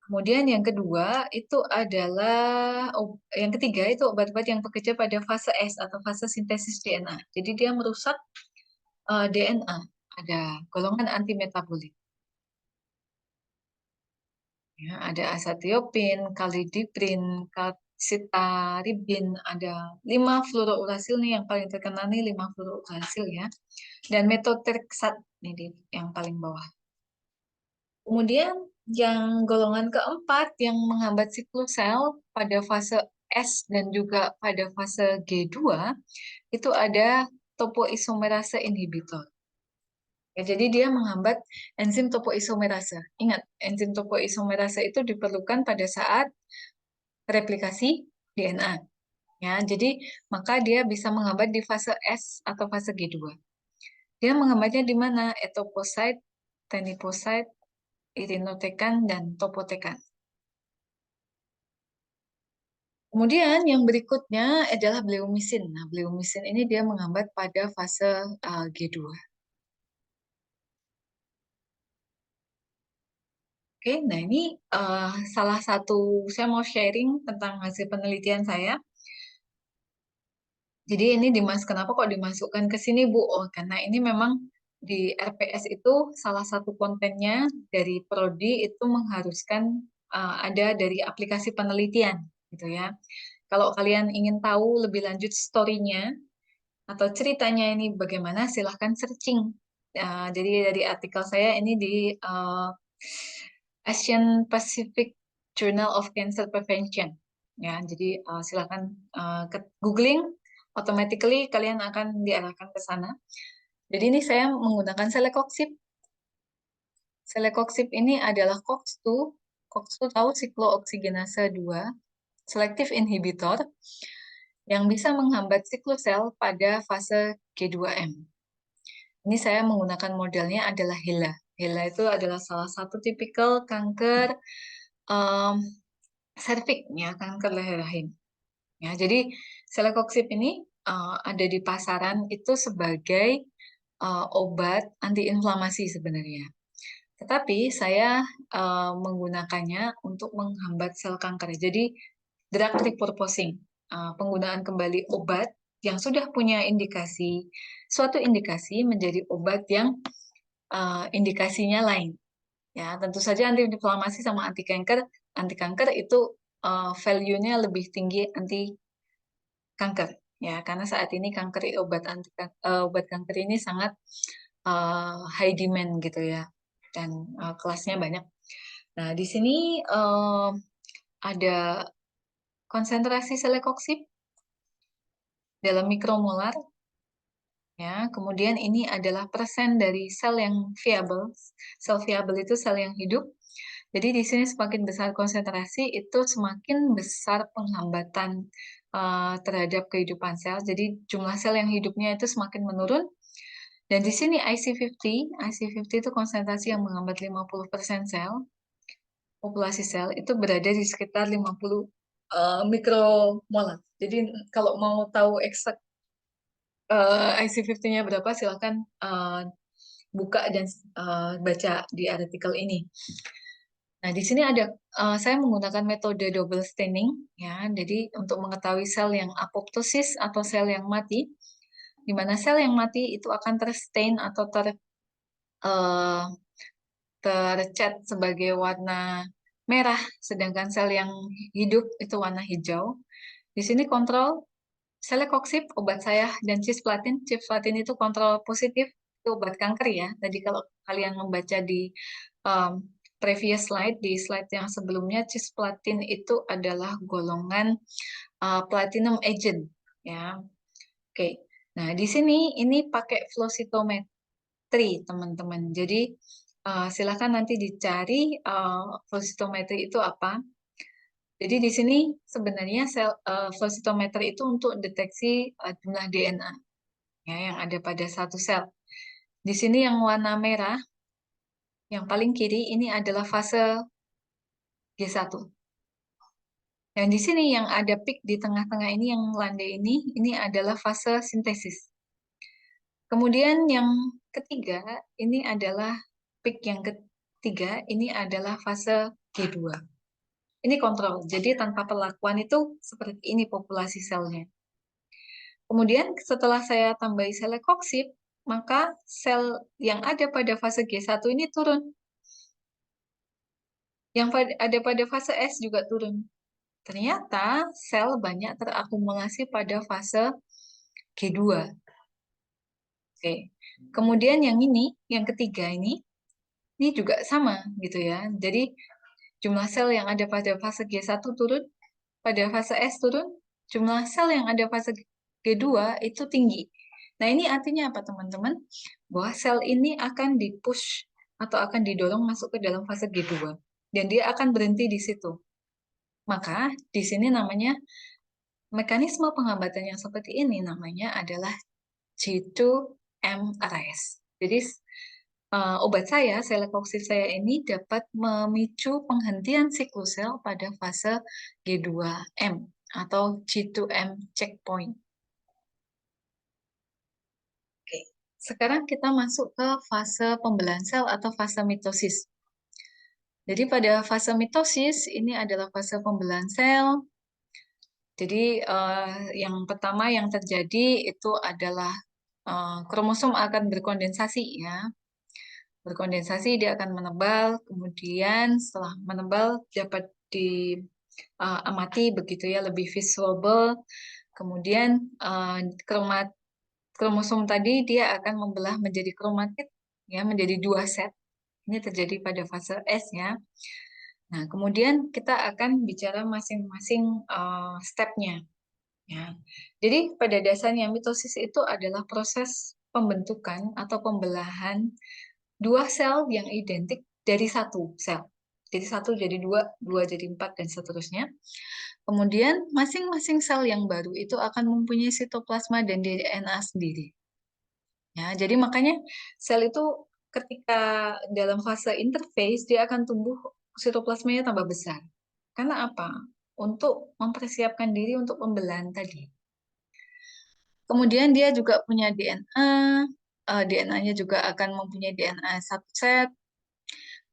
Kemudian yang kedua itu adalah yang ketiga itu obat-obat yang bekerja pada fase S atau fase sintesis DNA. Jadi dia merusak DNA. Ada golongan antimetabolik. Ya, ada azathiopin, kalidiprin, calcitaribin, ada 5 fluorourasil nih yang paling terkenal nih 5 fluorourasil ya. Dan metotrexat nih di yang paling bawah. Kemudian yang golongan keempat yang menghambat siklus sel pada fase S dan juga pada fase G2 itu ada topoisomerase inhibitor. Ya, jadi dia menghambat enzim topoisomerase. Ingat, enzim topoisomerase itu diperlukan pada saat replikasi DNA. Ya, jadi maka dia bisa menghambat di fase S atau fase G2. Dia menghambatnya di mana? Etoposit, teniposit, irinotekan, dan topotekan. Kemudian yang berikutnya adalah bleomisin. Nah, bleomisin ini dia menghambat pada fase G2. Oke, nah ini salah satu saya mau sharing tentang hasil penelitian saya. Jadi ini kenapa kok dimasukkan ke sini, Bu? Oh, karena ini memang di RPS itu salah satu kontennya dari prodi itu mengharuskan ada dari aplikasi penelitian, gitu ya. Kalau kalian ingin tahu lebih lanjut story-nya atau ceritanya ini bagaimana, silahkan searching. Jadi dari artikel saya ini di Asian Pacific Journal of Cancer Prevention. Ya, jadi silakan googling, automatically kalian akan diarahkan ke sana. Jadi ini saya menggunakan selekoxib. Selekoxib ini adalah COX-2. COX-2 tahu siklooksigenase 2, selective inhibitor yang bisa menghambat siklus sel pada fase G2M. Ini saya menggunakan modelnya adalah HeLa. HeLa itu adalah salah satu tipikal kanker um, serviks, ya, kanker leher rahim. Ya, jadi selekoxib ini ada di pasaran itu sebagai obat antiinflamasi sebenarnya. Tetapi saya menggunakannya untuk menghambat sel kanker. Jadi drug repurposing, penggunaan kembali obat yang sudah punya indikasi, suatu indikasi menjadi obat yang indikasinya lain. Ya, tentu saja antiinflamasi sama anti kanker itu value-nya lebih tinggi anti kanker. Ya, karena saat ini obat kanker ini sangat high demand gitu ya, dan kelasnya banyak. Nah, di sini ada konsentrasi selekoxib dalam mikromolar. Ya, kemudian ini adalah persen dari sel yang viable. Sel viable itu sel yang hidup. Jadi di sini semakin besar konsentrasi, itu semakin besar penghambatan terhadap kehidupan sel. Jadi jumlah sel yang hidupnya itu semakin menurun. Dan di sini IC50 itu konsentrasi yang menghambat 50% sel, populasi sel, itu berada di sekitar 50 mikromolar. Jadi kalau mau tahu eksak IC50-nya berapa, silakan buka dan baca di artikel ini. Nah, di sini saya menggunakan metode double staining, ya. Jadi untuk mengetahui sel yang apoptosis atau sel yang mati, di mana sel yang mati itu akan terstain atau eh, tercat sebagai warna merah, sedangkan sel yang hidup itu warna hijau. Di sini kontrol Celecoxib, obat saya, dan cisplatin. Cisplatin itu kontrol positif, itu obat kanker ya. Tadi kalau kalian membaca di um, previous slide, di slide yang sebelumnya, cisplatin itu adalah golongan platinum agent. Ya, oke. Nah, di sini ini pakai flow cytometry, teman-teman. Jadi, silakan nanti dicari flow cytometry itu apa. Jadi di sini sebenarnya flow cytometer itu untuk deteksi jumlah DNA ya, yang ada pada satu sel. Di sini yang warna merah, yang paling kiri ini adalah fase G1. Dan di sini yang ada peak di tengah-tengah ini, yang landai ini adalah fase sintesis. Kemudian yang ketiga, ini adalah peak yang ketiga, ini adalah fase G2. Ini kontrol, jadi tanpa perlakuan itu seperti ini populasi selnya. Kemudian setelah saya tambahi celecoxib, maka sel yang ada pada fase G1 ini turun. Yang ada pada fase S juga turun. Ternyata sel banyak terakumulasi pada fase G2. Oke. Kemudian yang ini, yang ketiga ini juga sama gitu ya. Jadi jumlah sel yang ada pada fase G1 turun, pada fase S turun, jumlah sel yang ada fase G2 itu tinggi. Nah, ini artinya apa, teman-teman? Bahwa sel ini akan dipush atau akan didorong masuk ke dalam fase G2. Dan dia akan berhenti di situ. Maka, di sini namanya mekanisme penghambatan yang seperti ini namanya adalah G2M arrest. Jadi, obat saya, celecoxib saya ini dapat memicu penghentian siklus sel pada fase G2M atau G2M checkpoint. Oke, sekarang kita masuk ke fase pembelahan sel atau fase mitosis. Jadi pada fase mitosis ini adalah fase pembelahan sel. Jadi yang pertama yang terjadi itu adalah kromosom akan berkondensasi ya. Berkondensasi dia akan menebal, kemudian setelah menebal dapat diamati begitu ya, lebih visible. Kemudian kromosom tadi dia akan membelah menjadi kromatid ya, menjadi 2 set. Ini terjadi pada fase S ya. Nah, kemudian kita akan bicara masing-masing stepnya ya. Jadi pada dasarnya mitosis itu adalah proses pembentukan atau pembelahan 2 sel yang identik dari satu sel. Jadi satu jadi dua, dua jadi 4, dan seterusnya. Kemudian masing-masing sel yang baru itu akan mempunyai sitoplasma dan DNA sendiri. Ya, jadi makanya sel itu ketika dalam fase interface dia akan tumbuh sitoplasmanya tambah besar. Karena apa? Untuk mempersiapkan diri untuk pembelahan tadi. Kemudian dia juga punya DNA, DNA-nya juga akan mempunyai DNA subset.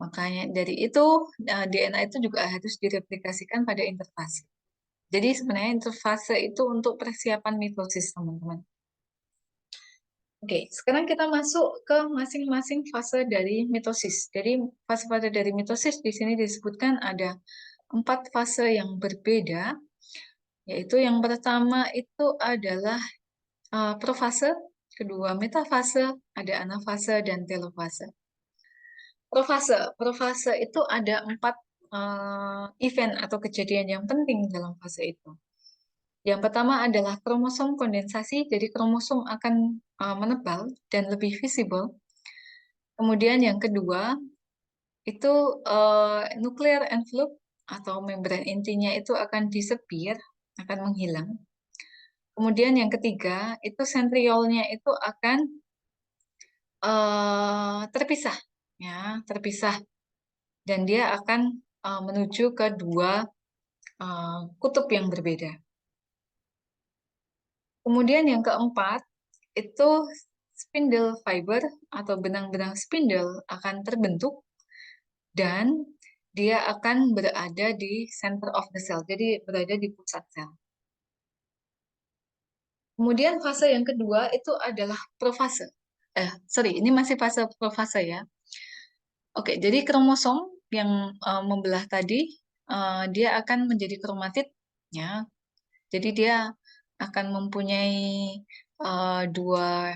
Makanya dari itu DNA itu juga harus direplikasikan pada interfase. Jadi sebenarnya interfase itu untuk persiapan mitosis, teman-teman. Oke, sekarang kita masuk ke masing-masing fase dari mitosis. Jadi fase-fase dari mitosis di sini disebutkan ada 4 fase yang berbeda, yaitu yang pertama itu adalah profase, kedua metafase, ada anafase, dan telofase. Profase itu ada 4 event atau kejadian yang penting dalam fase itu. Yang pertama adalah kromosom kondensasi, jadi kromosom akan menebal dan lebih visible. Kemudian yang kedua itu nuclear envelope atau membran intinya itu akan disappear, akan menghilang. Kemudian yang ketiga itu centriolnya itu akan terpisah, ya terpisah, dan dia akan menuju ke 2 kutub yang berbeda. Kemudian yang keempat itu spindle fiber atau benang-benang spindle akan terbentuk dan dia akan berada di center of the cell, jadi berada di pusat sel. Kemudian fase yang kedua itu adalah profase. Ini masih fase profase ya. Oke, jadi kromosom yang membelah tadi, dia akan menjadi kromatid, ya. Jadi dia akan mempunyai dua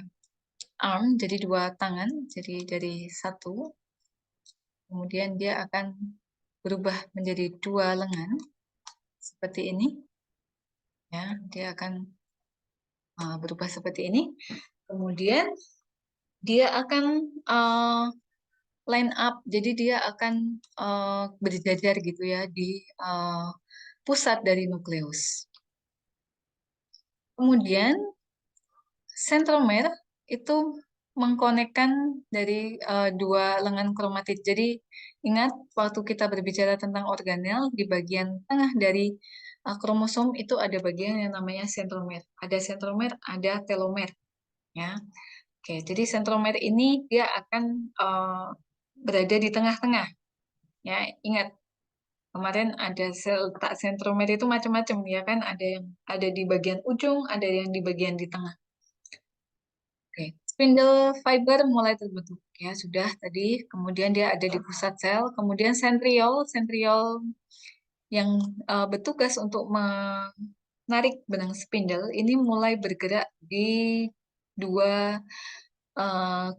arm, jadi dua tangan, jadi dari satu, kemudian dia akan berubah menjadi dua lengan, seperti ini, ya. Dia akan berubah seperti ini. Kemudian dia akan line up, jadi dia akan berjajar gitu ya di pusat dari nukleus. Kemudian sentromer itu mengkonekkan dari dua lengan kromatid. Jadi ingat waktu kita berbicara tentang organel, di bagian tengah dari kromosom itu ada bagian yang namanya sentromer. Ada sentromer, ada telomer, ya. Oke, jadi sentromer ini dia akan berada di tengah-tengah. Ya, ingat kemarin ada sel letak sentromer itu macam-macam ya kan, ada yang ada di bagian ujung, ada yang di bagian di tengah. Oke, spindle fiber mulai terbentuk ya sudah tadi, kemudian dia ada di pusat sel, kemudian sentriol, sentriol yang bertugas untuk menarik benang spindle ini mulai bergerak di dua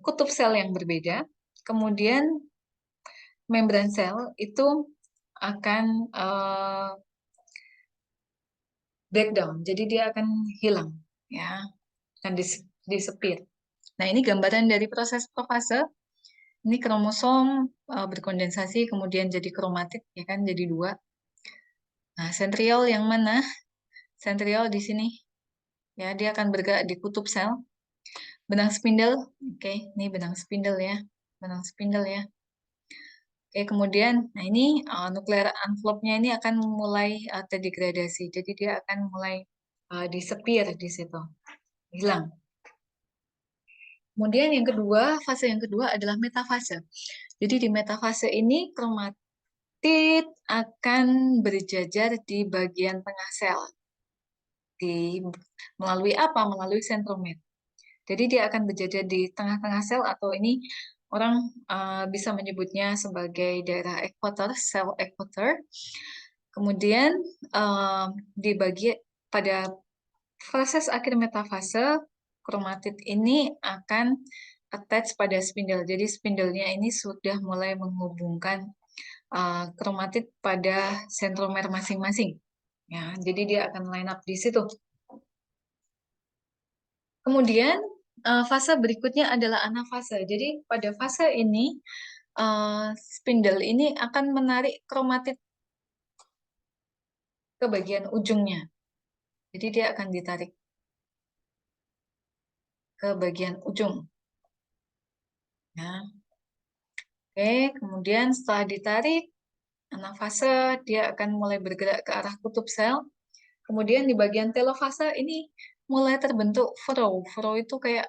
kutub sel yang berbeda. Kemudian membran sel itu akan breakdown, jadi dia akan hilang, ya, akan disepir. Nah, ini gambaran dari proses profase. Ini kromosom berkondensasi, kemudian jadi kromatid, ya kan, jadi dua. Nah, sentriol yang mana? Sentriol di sini, ya, dia akan bergerak di kutub sel. Benang spindle, oke, ini benang spindle ya, benang spindle ya. Oke, kemudian, nah ini nuklear envelope-nya ini akan mulai terdegradasi, jadi dia akan mulai disepir di situ, hilang. Kemudian yang kedua, fase yang kedua adalah metafase. Jadi di metafase ini kromatid akan berjajar di bagian tengah sel. Melalui apa? Melalui sentromer. Jadi dia akan berjajar di tengah-tengah sel, atau ini orang bisa menyebutnya sebagai daerah ekuator, sel ekuator. Kemudian pada proses akhir metafase, kromatid ini akan attach pada spindle. Jadi spindlenya ini sudah mulai menghubungkan kromatid pada sentromer masing-masing. Ya, jadi dia akan line up di situ. Kemudian fase berikutnya adalah anafase. Jadi pada fase ini spindle ini akan menarik kromatid ke bagian ujungnya. Jadi dia akan ditarik ke bagian ujung. Ya. Oke, kemudian setelah ditarik, anafase dia akan mulai bergerak ke arah kutub sel. Kemudian di bagian telofase ini mulai terbentuk furrow. Furrow itu kayak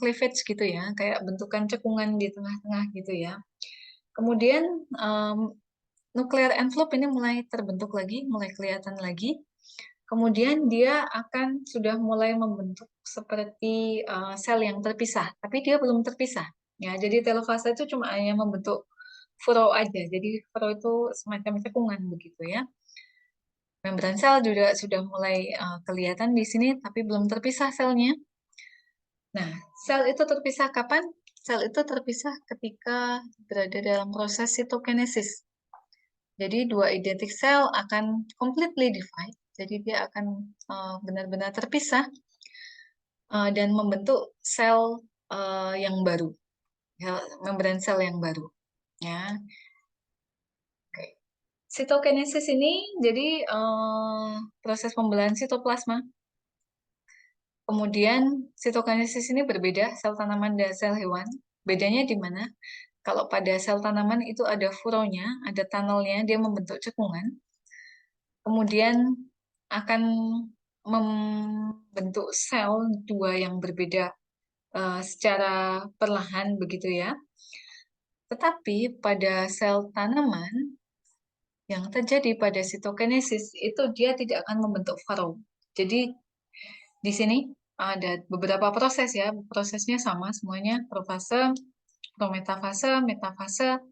cleavage gitu ya, kayak bentukan cekungan di tengah-tengah gitu ya. Kemudian nuclear envelope ini mulai terbentuk lagi, mulai kelihatan lagi. Kemudian dia akan sudah mulai membentuk seperti sel yang terpisah, tapi dia belum terpisah. Ya, jadi telofase itu cuma hanya membentuk furrow aja. Jadi furrow itu semacam cekungan begitu ya. Membran sel juga sudah mulai kelihatan di sini, tapi belum terpisah selnya. Nah, sel itu terpisah kapan? Sel itu terpisah ketika berada dalam proses sitokinesis. Jadi dua identik sel akan completely divide, jadi dia akan benar-benar terpisah dan membentuk sel yang baru, membran sel yang baru. Ya, oke. Sitokinesis ini jadi proses pembelahan sitoplasma. Kemudian sitokinesis ini berbeda sel tanaman dan sel hewan. Bedanya di mana? Kalau pada sel tanaman itu ada furrow-nya, ada tunnel-nya, dia membentuk cekungan. Kemudian akan membentuk sel dua yang berbeda secara perlahan begitu ya. Tetapi pada sel tanaman yang terjadi pada sitokinesis itu dia tidak akan membentuk furrow. Jadi di sini ada beberapa proses ya. Prosesnya sama semuanya, profase, prometafase, metafase,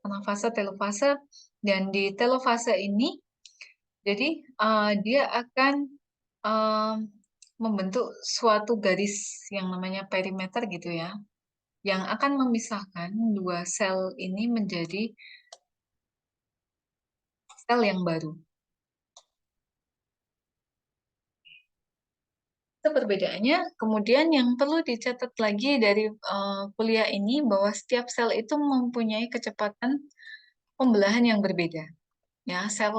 anafase, telofase. Dan di telofase ini, jadi dia akan eh, membentuk suatu garis yang namanya perimeter gitu ya, yang akan memisahkan dua sel ini menjadi sel yang baru. Itu perbedaannya. Kemudian yang perlu dicatat lagi dari kuliah ini bahwa setiap sel itu mempunyai kecepatan pembelahan yang berbeda. Ya, sel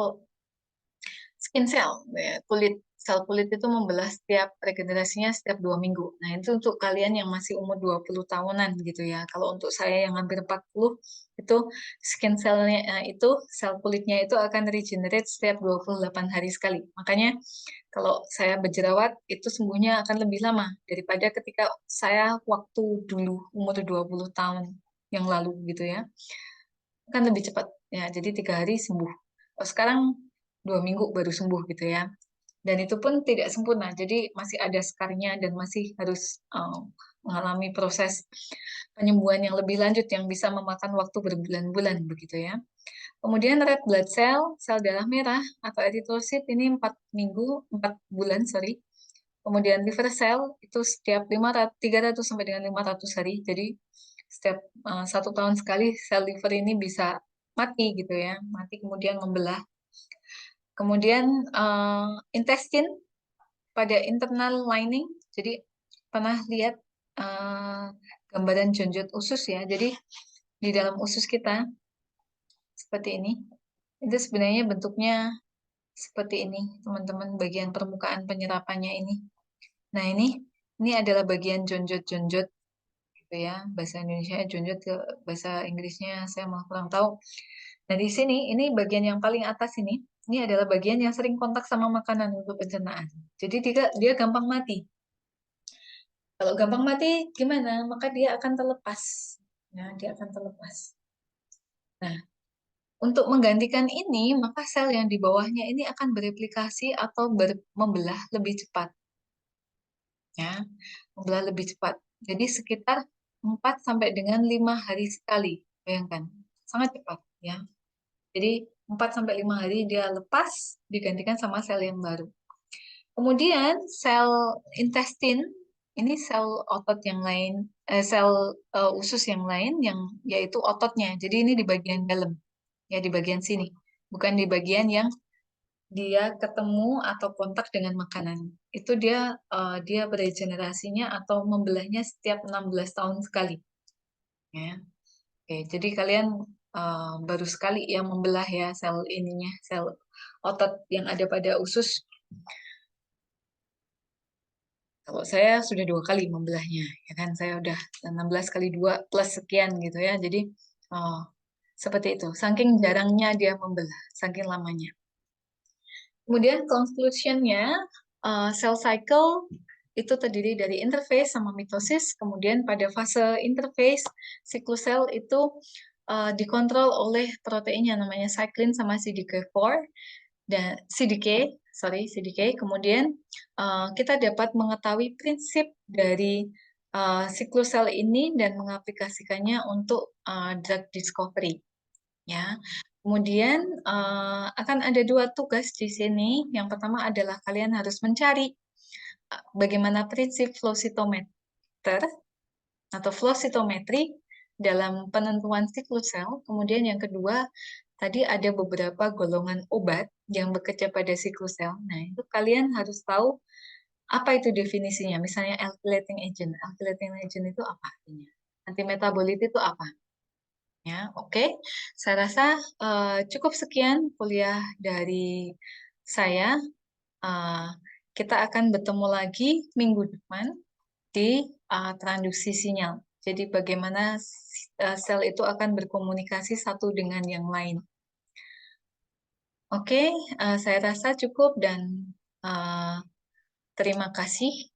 skin cell, ya, kulit sel kulit itu membelah setiap regenerasinya setiap 2 minggu. Nah, itu untuk kalian yang masih umur 20 tahunan gitu ya. Kalau untuk saya yang hampir 40, itu skin cell-nya itu sel kulitnya itu akan regenerate setiap 28 hari sekali. Makanya kalau saya berjerawat itu sembuhnya akan lebih lama daripada ketika saya waktu dulu umur 20 tahun yang lalu gitu ya. Kan lebih cepat ya, jadi 3 hari sembuh. Oh, sekarang 2 minggu baru sembuh gitu ya. Dan itu pun tidak sempurna, jadi masih ada skarnya dan masih harus mengalami proses penyembuhan yang lebih lanjut yang bisa memakan waktu berbulan-bulan begitu ya. Kemudian red blood cell, sel darah merah atau eritrosit ini 4 minggu, 4 bulan, sorry. Kemudian liver cell itu setiap 500, 300 sampai dengan 500 hari. Jadi setiap 1 tahun sekali sel liver ini bisa mati gitu ya, mati kemudian membelah. Kemudian intestine pada internal lining. Jadi pernah lihat gambaran jonjot usus ya. Jadi di dalam usus kita seperti ini. Itu sebenarnya bentuknya seperti ini, teman-teman, bagian permukaan penyerapannya ini. Nah, ini adalah bagian jonjot-jonjot gitu ya. Bahasa Indonesia jonjot, ke bahasa Inggrisnya saya malah kurang tahu. Nah, di sini ini bagian yang paling atas ini adalah bagian yang sering kontak sama makanan untuk pencernaan. Jadi dia gampang mati. Kalau gampang mati gimana? Maka dia akan terlepas. Ya, dia akan terlepas. Nah, untuk menggantikan ini, maka sel yang di bawahnya ini akan bereplikasi atau membelah lebih cepat. Ya, membelah lebih cepat. Jadi sekitar 4 sampai dengan 5 hari sekali. Bayangkan, sangat cepat ya. Jadi 4 sampai 5 hari dia lepas digantikan sama sel yang baru. Kemudian sel intestin ini sel otot yang lain, sel usus yang lain yang yaitu ototnya. Jadi ini di bagian dalam, ya di bagian sini, bukan di bagian yang dia ketemu atau kontak dengan makanan. Itu dia beregenerasinya atau membelahnya setiap 16 tahun sekali. Ya. Oke, jadi kalian baru sekali yang membelah ya sel ininya, sel otot yang ada pada usus. Kalau saya sudah 2 kali membelahnya, ya kan saya udah 16 kali 2 plus sekian gitu ya. Jadi oh, seperti itu. Saking jarangnya dia membelah, saking lamanya. Kemudian conclusionnya, cell cycle itu terdiri dari interface sama mitosis. Kemudian pada fase interface, siklus sel itu dikontrol oleh protein yang namanya cyclin sama CDK4 dan CDK. Kemudian kita dapat mengetahui prinsip dari siklus sel ini dan mengaplikasikannya untuk drug discovery. Ya, kemudian akan ada 2 tugas di sini. Yang pertama adalah kalian harus mencari bagaimana prinsip flow cytometer atau flow cytometry dalam penentuan siklus sel. Kemudian yang kedua, tadi ada beberapa golongan obat yang bekerja pada siklus sel. Nah, itu kalian harus tahu apa itu definisinya. Misalnya alkylating agent. Alkylating agent itu apa artinya? Antimetabolit itu apa? Ya, oke. Saya rasa cukup sekian kuliah dari saya. Eh, kita akan bertemu lagi minggu depan di transduksi sinyal. Jadi bagaimana sel itu akan berkomunikasi satu dengan yang lain. Oke, saya rasa cukup dan terima kasih.